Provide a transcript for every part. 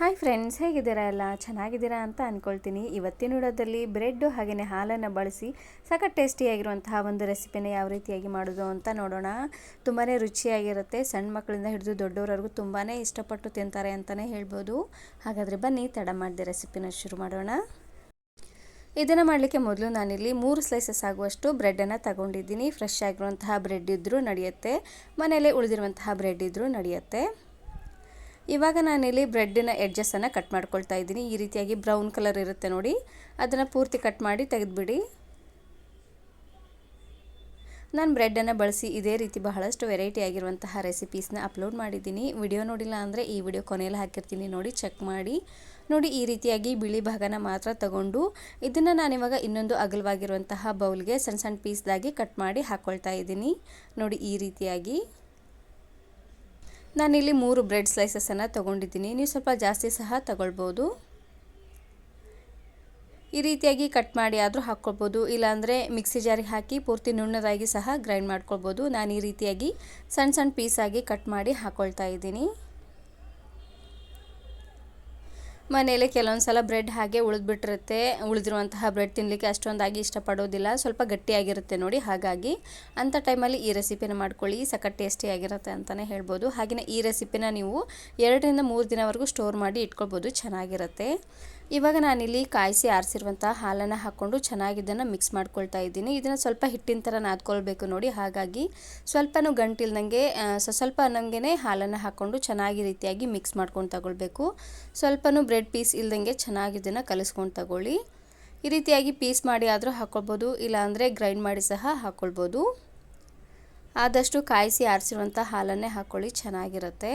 Hi friends, ಹೇಗಿದ್ದೀರಾ? ಎಲ್ಲ ಚೆನ್ನಾಗಿದ್ದೀರಾ ಅಂತ ಅಂದ್ಕೊಳ್ತೀನಿ. ಇವತ್ತಿನ ವಿಡಿಯೋದಲ್ಲಿ ಬ್ರೆಡ್ ಹಾಗೆಯೇ ಹಾಲನ್ನು ಬಳಸಿ ಸಖತ್ ಟೇಸ್ಟಿಯಾಗಿರುವಂತಹ ಒಂದು ರೆಸಿಪಿನ ಯಾವ ರೀತಿಯಾಗಿ ಮಾಡೋದು ಅಂತ ನೋಡೋಣ. ತುಂಬಾ ರುಚಿಯಾಗಿರುತ್ತೆ. ಸಣ್ಣ ಮಕ್ಕಳಿಂದ ಹಿಡಿದು ದೊಡ್ಡವರವರೆಗೂ ತುಂಬಾ ಇಷ್ಟಪಟ್ಟು ತಿಂತಾರೆ ಅಂತಲೇ ಹೇಳ್ಬೋದು. ಹಾಗಾದರೆ ಬನ್ನಿ ತಡ ಮಾಡದೆ ರೆಸಿಪಿನ ಶುರು ಮಾಡೋಣ. ಇದನ್ನು ಮಾಡಲಿಕ್ಕೆ ಮೊದಲು ನಾನಿಲ್ಲಿ 3 ಸ್ಲೈಸಸ್ ಆಗುವಷ್ಟು ಬ್ರೆಡ್ಡನ್ನು ತಗೊಂಡಿದ್ದೀನಿ. ಫ್ರೆಶ್ ಆಗಿರುವಂತಹ ಬ್ರೆಡ್ ಇದ್ದರೂ ನಡೆಯುತ್ತೆ, ಮನೆಯಲ್ಲೇ ಉಳಿದಿರುವಂತಹ ಬ್ರೆಡ್ ಇದ್ದರೂ ನಡೆಯುತ್ತೆ. ಇವಾಗ ನಾನಿಲ್ಲಿ ಬ್ರೆಡ್ಡಿನ ಎಡ್ಜಸ್ಸನ್ನು ಕಟ್ ಮಾಡ್ಕೊಳ್ತಾ ಇದ್ದೀನಿ. ಈ ರೀತಿಯಾಗಿ ಬ್ರೌನ್ ಕಲರ್ ಇರುತ್ತೆ ನೋಡಿ, ಅದನ್ನು ಪೂರ್ತಿ ಕಟ್ ಮಾಡಿ ತೆಗೆದುಬಿಡಿ. ನಾನು ಬ್ರೆಡ್ಡನ್ನು ಬಳಸಿ ಇದೇ ರೀತಿ ಬಹಳಷ್ಟು ವೆರೈಟಿ ಆಗಿರುವಂತಹ ರೆಸಿಪೀಸ್ನ ಅಪ್ಲೋಡ್ ಮಾಡಿದ್ದೀನಿ. ವಿಡಿಯೋ ನೋಡಿಲ್ಲ ಅಂದರೆ ಈ ವಿಡಿಯೋ ಕೊನೆಯಲ್ಲಿ ಹಾಕಿರ್ತೀನಿ, ನೋಡಿ ಚೆಕ್ ಮಾಡಿ. ನೋಡಿ, ಈ ರೀತಿಯಾಗಿ ಬಿಳಿ ಭಾಗನ ಮಾತ್ರ ತಗೊಂಡು ಇದನ್ನು ನಾನಿವಾಗ ಇನ್ನೊಂದು ಅಗಲವಾಗಿರುವಂತಹ ಬೌಲ್ಗೆ ಸಣ್ಣ ಸಣ್ಣ ಪೀಸ್ದಾಗಿ ಕಟ್ ಮಾಡಿ ಹಾಕ್ಕೊಳ್ತಾ ಇದ್ದೀನಿ. ನೋಡಿ, ಈ ರೀತಿಯಾಗಿ ನಾನಿಲ್ಲಿ 3 ಬ್ರೆಡ್ ಸ್ಲೈಸಸನ್ನು ತೊಗೊಂಡಿದ್ದೀನಿ. ನೀವು ಸ್ವಲ್ಪ ಜಾಸ್ತಿ ಸಹ ತಗೊಳ್ಬೋದು. ಈ ರೀತಿಯಾಗಿ ಕಟ್ ಮಾಡಿ ಆದರೂ ಹಾಕ್ಕೊಳ್ಬೋದು, ಇಲ್ಲಾಂದರೆ ಮಿಕ್ಸಿ ಜಾರಿಗೆ ಹಾಕಿ ಪೂರ್ತಿ ನುಣ್ಣದಾಗಿ ಸಹ ಗ್ರೈಂಡ್ ಮಾಡ್ಕೊಳ್ಬೋದು. ನಾನು ಈ ರೀತಿಯಾಗಿ ಸಣ್ಣ ಸಣ್ಣ ಪೀಸಾಗಿ ಕಟ್ ಮಾಡಿ ಹಾಕ್ಕೊಳ್ತಾ ಇದ್ದೀನಿ. ಮನೆಯಲ್ಲಿ ಕೆಲವೊಂದು ಸಲ ಬ್ರೆಡ್ ಹಾಗೆ ಉಳಿದ್ಬಿಟ್ಟಿರುತ್ತೆ. ಉಳಿದಿರುವಂತಹ ಬ್ರೆಡ್ ತಿನ್ನಲಿಕ್ಕೆ ಅಷ್ಟೊಂದಾಗಿ ಇಷ್ಟಪಡೋದಿಲ್ಲ, ಸ್ವಲ್ಪ ಗಟ್ಟಿಯಾಗಿರುತ್ತೆ ನೋಡಿ. ಹಾಗಾಗಿ ಅಂಥ ಟೈಮಲ್ಲಿ ಈ ರೆಸಿಪಿನ ಮಾಡ್ಕೊಳ್ಳಿ, ಸಖತ್ ಟೇಸ್ಟಿಯಾಗಿರುತ್ತೆ ಅಂತಲೇ ಹೇಳ್ಬೋದು. ಹಾಗೆಯೇ ಈ ರೆಸಿಪಿನ ನೀವು 2 ರಿಂದ 3 ದಿನವರೆಗೂ ಸ್ಟೋರ್ ಮಾಡಿ ಇಟ್ಕೊಳ್ಬೋದು, ಚೆನ್ನಾಗಿರುತ್ತೆ. ಇವಾಗ ನಾನಿಲ್ಲಿ ಕಾಯಿಸಿ ಆರಿಸಿರುವಂಥ ಹಾಲನ್ನು ಹಾಕ್ಕೊಂಡು ಚೆನ್ನಾಗಿ ಇದನ್ನು ಮಿಕ್ಸ್ ಮಾಡ್ಕೊಳ್ತಾ ಇದ್ದೀನಿ. ಇದನ್ನು ಸ್ವಲ್ಪ ಹಿಟ್ಟಿನ ಥರ ನಾದ್ಕೊಳ್ಬೇಕು ನೋಡಿ. ಹಾಗಾಗಿ ಸ್ವಲ್ಪನೂ ಗಂಟಿಲ್ದಂಗೆ ಸ್ವಲ್ಪ ಅನ್ನಂಗೆ ಹಾಲನ್ನು ಹಾಕ್ಕೊಂಡು ಚೆನ್ನಾಗಿ ರೀತಿಯಾಗಿ ಮಿಕ್ಸ್ ಮಾಡ್ಕೊಂಡು ತಗೊಳ್ಬೇಕು. ಸ್ವಲ್ಪನೂ ಬ್ರೆಡ್ ಪೀಸ್ ಇಲ್ದಂಗೆ ಚೆನ್ನಾಗಿ ಇದನ್ನು ಕಲಿಸ್ಕೊಂಡು ತಗೊಳ್ಳಿ. ಈ ರೀತಿಯಾಗಿ ಪೀಸ್ ಮಾಡಿ ಆದರೂ ಹಾಕ್ಕೊಳ್ಬೋದು, ಇಲ್ಲಾಂದರೆ ಗ್ರೈಂಡ್ ಮಾಡಿ ಸಹ ಹಾಕ್ಕೊಳ್ಬೋದು. ಆದಷ್ಟು ಕಾಯಿಸಿ ಆರಿಸಿರುವಂಥ ಹಾಲನ್ನೇ ಹಾಕ್ಕೊಳ್ಳಿ, ಚೆನ್ನಾಗಿರುತ್ತೆ.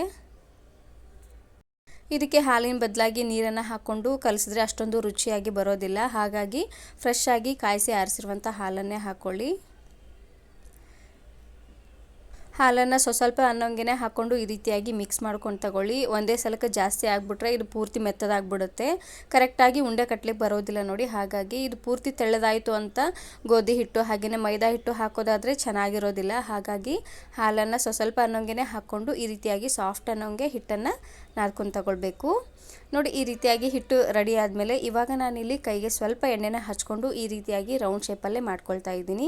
ಇದಕ್ಕೆ ಹಾಲಿನ ಬದಲಾಗಿ ನೀರನ್ನು ಹಾಕ್ಕೊಂಡು ಕಲಿಸಿದ್ರೆ ಅಷ್ಟೊಂದು ರುಚಿಯಾಗಿ ಬರೋದಿಲ್ಲ. ಹಾಗಾಗಿ ಫ್ರೆಶ್ ಆಗಿ ಕಾಯಿಸಿ ಆರಿಸಿರುವಂಥ ಹಾಲನ್ನೇ ಹಾಕ್ಕೊಳ್ಳಿ. ಹಾಲನ್ನು ಸ್ವಲ್ಪ ಅನ್ನೋಂಗೆ ಹಾಕ್ಕೊಂಡು ಈ ರೀತಿಯಾಗಿ ಮಿಕ್ಸ್ ಮಾಡ್ಕೊಂಡು ತಗೊಳ್ಳಿ. ಒಂದೇ ಸಲಕ್ಕೆ ಜಾಸ್ತಿ ಆಗಿಬಿಟ್ರೆ ಇದು ಪೂರ್ತಿ ಮೆತ್ತದಾಗ್ಬಿಡುತ್ತೆ, ಕರೆಕ್ಟಾಗಿ ಉಂಡೆ ಕಟ್ಟಲಿಕ್ಕೆ ಬರೋದಿಲ್ಲ ನೋಡಿ. ಹಾಗಾಗಿ ಇದು ಪೂರ್ತಿ ತೆಳ್ಳದಾಯಿತು ಅಂತ ಗೋಧಿ ಹಿಟ್ಟು ಹಾಗೆಯೇ ಮೈದಾ ಹಿಟ್ಟು ಹಾಕೋದಾದರೆ ಚೆನ್ನಾಗಿರೋದಿಲ್ಲ. ಹಾಗಾಗಿ ಹಾಲನ್ನು ಸ್ವಲ್ಪ ಅನ್ನೋಂಗೆ ಹಾಕ್ಕೊಂಡು ಈ ರೀತಿಯಾಗಿ ಸಾಫ್ಟ್ ಅನ್ನೋಂಗೆ ಹಿಟ್ಟನ್ನು ನಾದ್ಕೊಂಡು ತಗೊಳ್ಬೇಕು ನೋಡಿ. ಈ ರೀತಿಯಾಗಿ ಹಿಟ್ಟು ರೆಡಿ ಆದಮೇಲೆ ಇವಾಗ ನಾನಿಲ್ಲಿ ಕೈಗೆ ಸ್ವಲ್ಪ ಎಣ್ಣೆನ ಹಚ್ಕೊಂಡು ಈ ರೀತಿಯಾಗಿ ರೌಂಡ್ ಶೇಪಲ್ಲೇ ಮಾಡ್ಕೊಳ್ತಾ ಇದ್ದೀನಿ.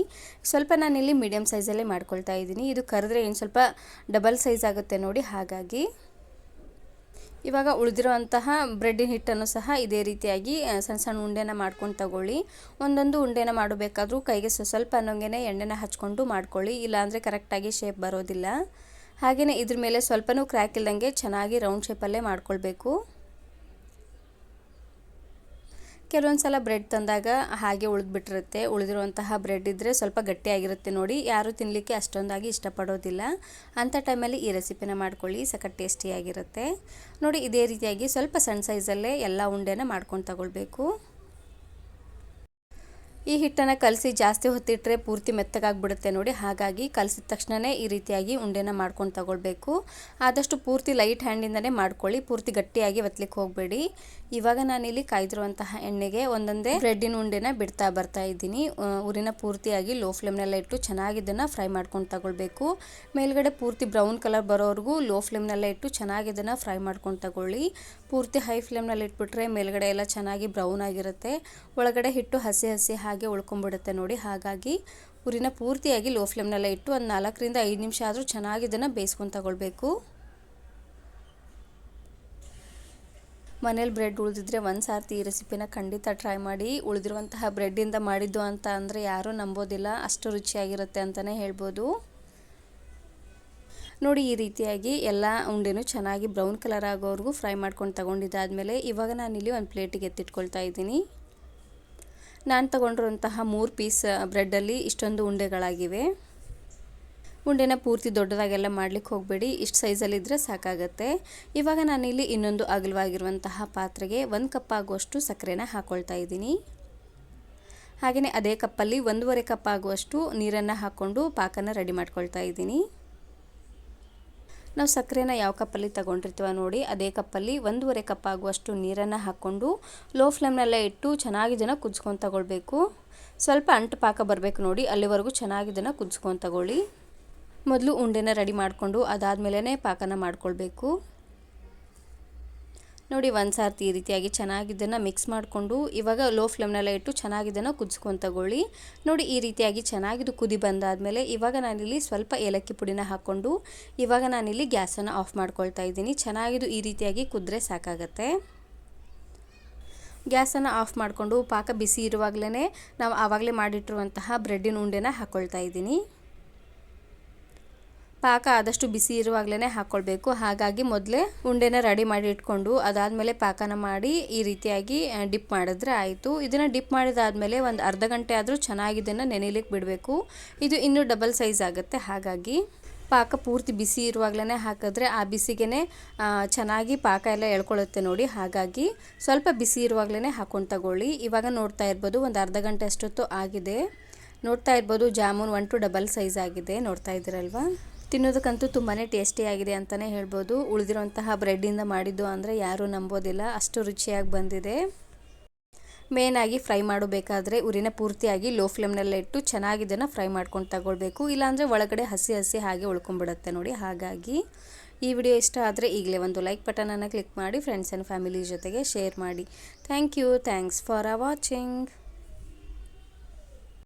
ಸ್ವಲ್ಪ ನಾನಿಲ್ಲಿ ಮೀಡಿಯಮ್ ಸೈಜಲ್ಲೇ ಮಾಡ್ಕೊಳ್ತಾ ಇದ್ದೀನಿ. ಇದು ಕರೆದ್ರೆ ಇನ್ನು ಸ್ವಲ್ಪ ಡಬಲ್ ಸೈಜ್ ಆಗುತ್ತೆ ನೋಡಿ. ಹಾಗಾಗಿ ಇವಾಗ ಉಳಿದಿರುವಂತಹ ಬ್ರೆಡ್ಡಿನ ಹಿಟ್ಟನ್ನು ಸಹ ಇದೇ ರೀತಿಯಾಗಿ ಸಣ್ಣ ಸಣ್ಣ ಉಂಡೆನ ಮಾಡ್ಕೊಂಡು ತಗೊಳ್ಳಿ. ಒಂದೊಂದು ಉಂಡೆನ ಮಾಡಬೇಕಾದ್ರೂ ಕೈಗೆ ಸ್ವಲ್ಪ ಅನ್ನೋಂಗೆ ಎಣ್ಣೆನ ಹಚ್ಕೊಂಡು ಮಾಡ್ಕೊಳ್ಳಿ, ಇಲ್ಲಾಂದರೆ ಕರೆಕ್ಟಾಗಿ ಶೇಪ್ ಬರೋದಿಲ್ಲ. ಹಾಗೆಯೇ ಇದ್ರ ಮೇಲೆ ಸ್ವಲ್ಪನೂ ಕ್ರ್ಯಾಕ್ ಇಲ್ದಂಗೆ ಚೆನ್ನಾಗಿ ರೌಂಡ್ ಶೇಪಲ್ಲೇ ಮಾಡ್ಕೊಳ್ಬೇಕು. ಕೆಲವೊಂದು ಸಲ ಬ್ರೆಡ್ ತಂದಾಗ ಹಾಗೆ ಉಳಿದ್ಬಿಟ್ಟಿರುತ್ತೆ. ಉಳಿದಿರುವಂತಹ ಬ್ರೆಡ್ ಇದ್ದರೆ ಸ್ವಲ್ಪ ಗಟ್ಟಿಯಾಗಿರುತ್ತೆ ನೋಡಿ, ಯಾರೂ ತಿನ್ನಲಿಕ್ಕೆ ಅಷ್ಟೊಂದಾಗಿ ಇಷ್ಟಪಡೋದಿಲ್ಲ. ಅಂಥ ಟೈಮಲ್ಲಿ ಈ ರೆಸಿಪಿನ ಮಾಡ್ಕೊಳ್ಳಿ, ಸಖತ್ ಟೇಸ್ಟಿಯಾಗಿರುತ್ತೆ ನೋಡಿ. ಇದೇ ರೀತಿಯಾಗಿ ಸ್ವಲ್ಪ ಸಣ್ಣ ಸೈಜಲ್ಲೇ ಎಲ್ಲ ಉಂಡೆನ ಮಾಡ್ಕೊಂಡು ತಗೊಳ್ಬೇಕು. ಈ ಹಿಟ್ಟನ್ನು ಕಲಸಿ ಜಾಸ್ತಿ ಹೊತ್ತಿಟ್ಟರೆ ಪೂರ್ತಿ ಮೆತ್ತಗಾಗ್ಬಿಡುತ್ತೆ ನೋಡಿ. ಹಾಗಾಗಿ ಕಲಸಿದ ತಕ್ಷಣವೇ ಈ ರೀತಿಯಾಗಿ ಉಂಡೆನ ಮಾಡ್ಕೊಂಡು ತಗೊಳ್ಬೇಕು. ಆದಷ್ಟು ಪೂರ್ತಿ ಲೈಟ್ ಹ್ಯಾಂಡಿಂದನೇ ಮಾಡ್ಕೊಳ್ಳಿ, ಪೂರ್ತಿ ಗಟ್ಟಿಯಾಗಿ ಒತ್ತಲಿಕ್ಕೆ ಹೋಗಬೇಡಿ. ಇವಾಗ ನಾನಿಲ್ಲಿ ಕಾಯ್ದಿರುವಂತಹ ಎಣ್ಣೆಗೆ ಒಂದೊಂದೇ ಬ್ರೆಡ್ಡಿನ ಉಂಡೆನ ಬಿಡ್ತಾ ಬರ್ತಾ ಇದ್ದೀನಿ. ಉರಿನ ಪೂರ್ತಿಯಾಗಿ ಲೋ ಫ್ಲೇಮ್ನೆಲ್ಲ ಇಟ್ಟು ಚೆನ್ನಾಗಿ ಇದನ್ನು ಫ್ರೈ ಮಾಡ್ಕೊಂಡು ತಗೊಳ್ಬೇಕು. ಮೇಲ್ಗಡೆ ಪೂರ್ತಿ ಬ್ರೌನ್ ಕಲರ್ ಬರೋವರೆಗೂ ಲೋ ಫ್ಲೇಮ್ನೆಲ್ಲ ಇಟ್ಟು ಚೆನ್ನಾಗಿ ಇದನ್ನು ಫ್ರೈ ಮಾಡ್ಕೊಂಡು ತಗೊಳ್ಳಿ. ಪೂರ್ತಿ ಹೈ ಫ್ಲೇಮ್ನಲ್ಲಿ ಇಟ್ಬಿಟ್ರೆ ಮೇಲ್ಗಡೆ ಎಲ್ಲ ಚೆನ್ನಾಗಿ ಬ್ರೌನ್ ಆಗಿರುತ್ತೆ, ಒಳಗಡೆ ಹಿಟ್ಟು ಹಸಿ ಹಸಿ ಹಾಗೆ ಉಳ್ಕೊಂಡ್ಬಿಡುತ್ತೆ ನೋಡಿ. ಹಾಗಾಗಿ ಉರಿನ ಪೂರ್ತಿಯಾಗಿ ಲೋ ಫ್ಲೇಮ್ನೆಲ್ಲ ಇಟ್ಟು ಒಂದು 4 ರಿಂದ 5 ನಿಮಿಷ ಆದರೂ ಚೆನ್ನಾಗಿ ಇದನ್ನು ಬೇಯಿಸ್ಕೊಂಡು ತಗೊಳ್ಬೇಕು. ಮನೇಲಿ ಬ್ರೆಡ್ ಉಳಿದಿದ್ರೆ ಒಂದು ಸಾರ್ತಿ ಈ ರೆಸಿಪಿನ ಖಂಡಿತ ಟ್ರೈ ಮಾಡಿ. ಉಳಿದಿರುವಂತಹ ಬ್ರೆಡ್ಡಿಂದ ಮಾಡಿದ್ದು ಅಂತ ಅಂದರೆ ಯಾರೂ ನಂಬೋದಿಲ್ಲ, ಅಷ್ಟು ರುಚಿಯಾಗಿರುತ್ತೆ ಅಂತಲೇ ಹೇಳ್ಬೋದು ನೋಡಿ. ಈ ರೀತಿಯಾಗಿ ಎಲ್ಲ ಉಂಡೆನೂ ಚೆನ್ನಾಗಿ ಬ್ರೌನ್ ಕಲರ್ ಆಗೋವರೆಗೂ ಫ್ರೈ ಮಾಡ್ಕೊಂಡು ತಗೊಂಡಿದ್ದಾದಮೇಲೆ ಇವಾಗ ನಾನಿಲ್ಲಿ ಒಂದು ಪ್ಲೇಟಿಗೆ ಎತ್ತಿಟ್ಕೊಳ್ತಾ ಇದ್ದೀನಿ. ನಾನು ತಗೊಂಡಿರುವಂತಹ 3 ಪೀಸ್ ಬ್ರೆಡ್ಡಲ್ಲಿ ಇಷ್ಟೊಂದು ಉಂಡೆಗಳಾಗಿವೆ. ಉಂಡೆನ ಪೂರ್ತಿ ದೊಡ್ಡದಾಗೆಲ್ಲ ಮಾಡಲಿಕ್ಕೆ ಹೋಗಬೇಡಿ, ಇಷ್ಟು ಸೈಜಲ್ಲಿದ್ದರೆ ಸಾಕಾಗತ್ತೆ. ಇವಾಗ ನಾನಿಲ್ಲಿ ಇನ್ನೊಂದು ಅಗಲವಾಗಿರುವಂತಹ ಪಾತ್ರೆಗೆ 1 ಕಪ್ ಆಗುವಷ್ಟು ಸಕ್ಕರೆನ ಹಾಕ್ಕೊಳ್ತಾ ಇದ್ದೀನಿ. ಹಾಗೆಯೇ ಅದೇ ಕಪ್ಪಲ್ಲಿ 1.5 ಕಪ್ ಆಗುವಷ್ಟು ನೀರನ್ನು ಹಾಕ್ಕೊಂಡು ಪಾಕನ ರೆಡಿ ಮಾಡ್ಕೊಳ್ತಾ ಇದ್ದೀನಿ. ನಾವು ಸಕ್ಕರೆನ ಯಾವ ಕಪ್ಪಲ್ಲಿ ತಗೊಂಡಿರ್ತೀವ ನೋಡಿ, ಅದೇ ಕಪ್ಪಲ್ಲಿ 1.5 ಕಪ್ ಆಗುವಷ್ಟು ನೀರನ್ನು ಹಾಕ್ಕೊಂಡು ಲೋ ಫ್ಲೇಮ್ನೆಲ್ಲ ಇಟ್ಟು ಚೆನ್ನಾಗಿ ಇದನ್ನು ಕುದಿಸ್ಕೊಂಡು ತಗೊಳ್ಬೇಕು. ಸ್ವಲ್ಪ ಅಂಟು ಪಾಕ ಬರಬೇಕು ನೋಡಿ, ಅಲ್ಲಿವರೆಗೂ ಚೆನ್ನಾಗಿ ಇದನ್ನು ಕುದಿಸ್ಕೊಂಡು ತಗೊಳ್ಳಿ. ಮೊದಲು ಉಂಡೆನ ರೆಡಿ ಮಾಡಿಕೊಂಡು ಅದಾದಮೇಲೆ ಪಾಕನ ಮಾಡ್ಕೊಳ್ಬೇಕು. ನೋಡಿ ಒಂದು ಸಾರ್ತಿ ಈ ರೀತಿಯಾಗಿ ಚೆನ್ನಾಗಿ ಇದನ್ನು ಮಿಕ್ಸ್ ಮಾಡಿಕೊಂಡು ಇವಾಗ ಲೋ ಫ್ಲೇಮ್ನಲ್ಲೇ ಇಟ್ಟು ಚೆನ್ನಾಗಿ ಇದನ್ನು ಕುದಿಸ್ಕೊಂಡು ತಗೊಳ್ಳಿ. ನೋಡಿ ಈ ರೀತಿಯಾಗಿ ಚೆನ್ನಾಗಿದು ಕುದಿ ಬಂದಾದಮೇಲೆ ಇವಾಗ ನಾನಿಲ್ಲಿ ಸ್ವಲ್ಪ ಏಲಕ್ಕಿ ಪುಡಿನ ಹಾಕ್ಕೊಂಡು ಇವಾಗ ನಾನಿಲ್ಲಿ ಗ್ಯಾಸನ್ನು ಆಫ್ ಮಾಡ್ಕೊಳ್ತಾ ಇದ್ದೀನಿ. ಚೆನ್ನಾಗಿದು ಈ ರೀತಿಯಾಗಿ ಕುದ್ರೆ ಸಾಕಾಗತ್ತೆ. ಗ್ಯಾಸನ್ನು ಆಫ್ ಮಾಡಿಕೊಂಡು ಪಾಕ ಬಿಸಿ ಇರುವಾಗಲೇ ನಾವು ಆವಾಗಲೇ ಮಾಡಿಟ್ಟಿರುವಂತಹ ಬ್ರೆಡ್ಡಿನ ಉಂಡೆನ ಹಾಕ್ಕೊಳ್ತಾ ಇದ್ದೀನಿ. ಪಾಕ ಆದಷ್ಟು ಬಿಸಿ ಇರುವಾಗಲೇ ಹಾಕ್ಕೊಳ್ಬೇಕು. ಹಾಗಾಗಿ ಮೊದಲೇ ಉಂಡೆನ ರೆಡಿ ಮಾಡಿ ಇಟ್ಕೊಂಡು ಅದಾದಮೇಲೆ ಪಾಕನ ಮಾಡಿ ಈ ರೀತಿಯಾಗಿ ಡಿಪ್ ಮಾಡಿದ್ರೆ ಆಯಿತು. ಇದನ್ನು ಡಿಪ್ ಮಾಡಿದಾದಮೇಲೆ ಒಂದು ಅರ್ಧ ಗಂಟೆ ಆದರೂ ಚೆನ್ನಾಗಿ ಇದನ್ನು ನೆನೆಯಲಿಕ್ಕೆ ಬಿಡಬೇಕು. ಇದು ಇನ್ನೂ ಡಬಲ್ ಸೈಜ್ ಆಗುತ್ತೆ. ಹಾಗಾಗಿ ಪಾಕ ಪೂರ್ತಿ ಬಿಸಿ ಇರುವಾಗಲೇ ಹಾಕಿದ್ರೆ ಆ ಬಿಸಿಗೆ ಚೆನ್ನಾಗಿ ಪಾಕ ಎಲ್ಲ ಎಳ್ಕೊಳ್ಳುತ್ತೆ ನೋಡಿ. ಹಾಗಾಗಿ ಸ್ವಲ್ಪ ಬಿಸಿ ಇರುವಾಗಲೇ ಹಾಕ್ಕೊಂಡು ತಗೊಳ್ಳಿ. ಇವಾಗ ನೋಡ್ತಾ ಇರ್ಬೋದು ಒಂದು ಅರ್ಧ ಗಂಟೆ ಅಷ್ಟೊತ್ತು ಆಗಿದೆ. ನೋಡ್ತಾ ಇರ್ಬೋದು ಜಾಮೂನ್ 1 to ಡಬಲ್ ಸೈಜ್ ಆಗಿದೆ. ನೋಡ್ತಾ ಇದ್ದೀರಲ್ವಾ. ತಿನ್ನೋದಕ್ಕಂತೂ ತುಂಬಾ ಟೇಸ್ಟಿಯಾಗಿದೆ ಅಂತಲೇ ಹೇಳ್ಬೋದು. ಉಳಿದಿರೋಂತಹ ಬ್ರೆಡ್ಡಿಂದ ಮಾಡಿದ್ದು ಅಂದರೆ ಯಾರೂ ನಂಬೋದಿಲ್ಲ, ಅಷ್ಟು ರುಚಿಯಾಗಿ ಬಂದಿದೆ. ಮೇನಾಗಿ ಫ್ರೈ ಮಾಡಬೇಕಾದ್ರೆ ಉರಿನ ಪೂರ್ತಿಯಾಗಿ ಲೋ ಫ್ಲೇಮ್ನಲ್ಲೇ ಇಟ್ಟು ಚೆನ್ನಾಗಿ ಇದನ್ನು ಫ್ರೈ ಮಾಡ್ಕೊಂಡು ತಗೊಳ್ಬೇಕು. ಇಲ್ಲಾಂದರೆ ಒಳಗಡೆ ಹಸಿ ಹಸಿ ಹಾಗೆ ಉಳ್ಕೊಂಡ್ಬಿಡುತ್ತೆ ನೋಡಿ. ಹಾಗಾಗಿ ಈ ವಿಡಿಯೋ ಇಷ್ಟ ಆದರೆ ಈಗಲೇ ಒಂದು ಲೈಕ್ ಬಟನನ್ನು ಕ್ಲಿಕ್ ಮಾಡಿ ಫ್ರೆಂಡ್ಸ್ ಆ್ಯಂಡ್ ಫ್ಯಾಮಿಲಿ ಜೊತೆಗೆ ಶೇರ್ ಮಾಡಿ. Thanks for watching.